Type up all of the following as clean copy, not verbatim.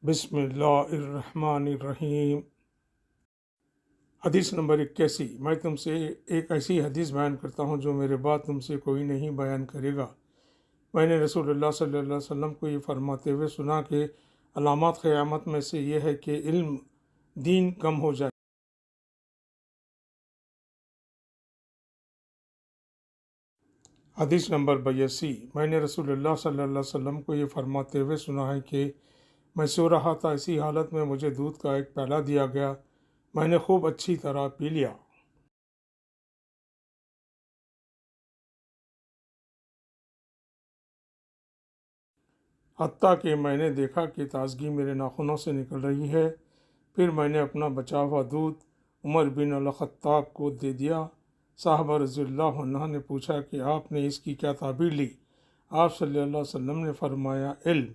بسم اللہ الرحمن الرحیم۔ حدیث نمبر 81۔ میں تم سے ایک ایسی حدیث بیان کرتا ہوں جو میرے بعد تم سے کوئی نہیں بیان کرے گا۔ میں نے رسول اللہ صلی اللہ علیہ وسلم کو یہ فرماتے ہوئے سنا کہ علامات قیامت میں سے یہ ہے کہ علم دین کم ہو جائے۔ حدیث نمبر 82۔ میں نے رسول اللہ صلی اللہ علیہ وسلم کو یہ فرماتے ہوئے سنا ہے کہ میں سو رہا تھا، اسی حالت میں مجھے دودھ کا ایک پیالہ دیا گیا، میں نے خوب اچھی طرح پی لیا، حتیٰ کہ میں نے دیکھا کہ تازگی میرے ناخنوں سے نکل رہی ہے۔ پھر میں نے اپنا بچا ہوا دودھ عمر بن الخطاب کو دے دیا۔ صحابہ رضی اللہ عنہ نے پوچھا کہ آپ نے اس کی کیا تعبیر لی؟ آپ صلی اللہ علیہ وسلم نے فرمایا، علم۔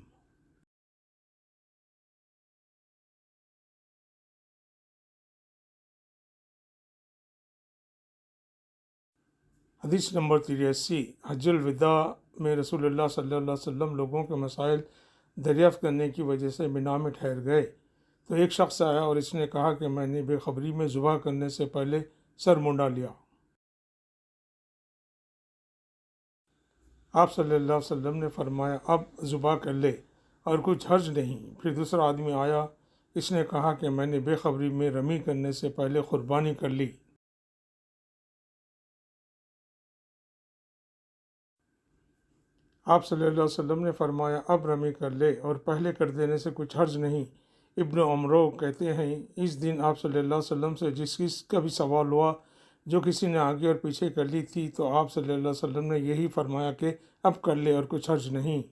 حدیث نمبر 83۔ حج الوداع میں رسول اللہ صلی اللہ علیہ وسلم لوگوں کے مسائل دریافت کرنے کی وجہ سے مینا میں ٹھہر گئے تو ایک شخص آیا اور اس نے کہا کہ میں نے بے خبری میں ذبح کرنے سے پہلے سر منڈا لیا۔ آپ صلی اللہ علیہ وسلم نے فرمایا، اب ذبح کر لے اور کچھ حرج نہیں۔ پھر دوسرا آدمی آیا، اس نے کہا کہ میں نے بے خبری میں رمی کرنے سے پہلے قربانی کر لی۔ آپ صلی اللہ علیہ وسلم نے فرمایا، اب رمی کر لے اور پہلے کر دینے سے کچھ حرج نہیں۔ ابن عمرو کہتے ہیں، اس دن آپ صلی اللہ علیہ وسلم سے جس چیز کا بھی سوال ہوا جو کسی نے آگے اور پیچھے کر لی تھی تو آپ صلی اللہ علیہ وسلم نے یہی فرمایا کہ اب کر لے اور کچھ حرج نہیں۔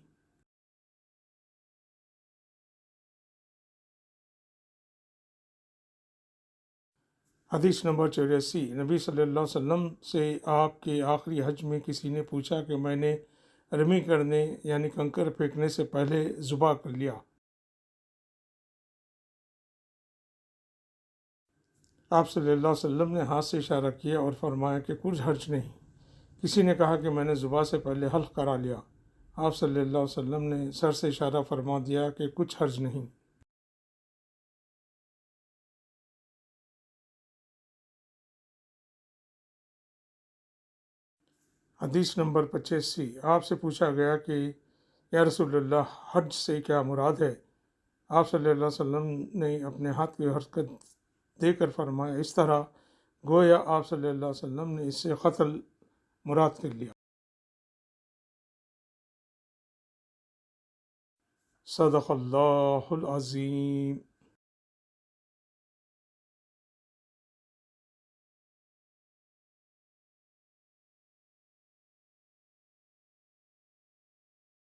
حدیث نمبر 84۔ نبی صلی اللہ علیہ وسلم سے آپ کے آخری حج میں کسی نے پوچھا کہ میں نے رمی کرنے یعنی کنکر پھینکنے سے پہلے ذبح کر لیا۔ آپ صلی اللہ علیہ وسلم نے ہاتھ سے اشارہ کیا اور فرمایا کہ کچھ حرج نہیں۔ کسی نے کہا کہ میں نے ذبح سے پہلے حلق کرا لیا۔ آپ صلی اللہ علیہ وسلم نے سر سے اشارہ فرما دیا کہ کچھ حرج نہیں۔ حدیث نمبر 85۔ آپ سے پوچھا گیا کہ یا رسول اللہ، حج سے کیا مراد ہے؟ آپ صلی اللہ علیہ وسلم نے اپنے ہاتھ کی حرکت دے کر فرمایا، اس طرح، گویا آپ صلی اللہ علیہ وسلم نے اس سے قتل مراد کر لیا۔ صدق اللہ العظیم۔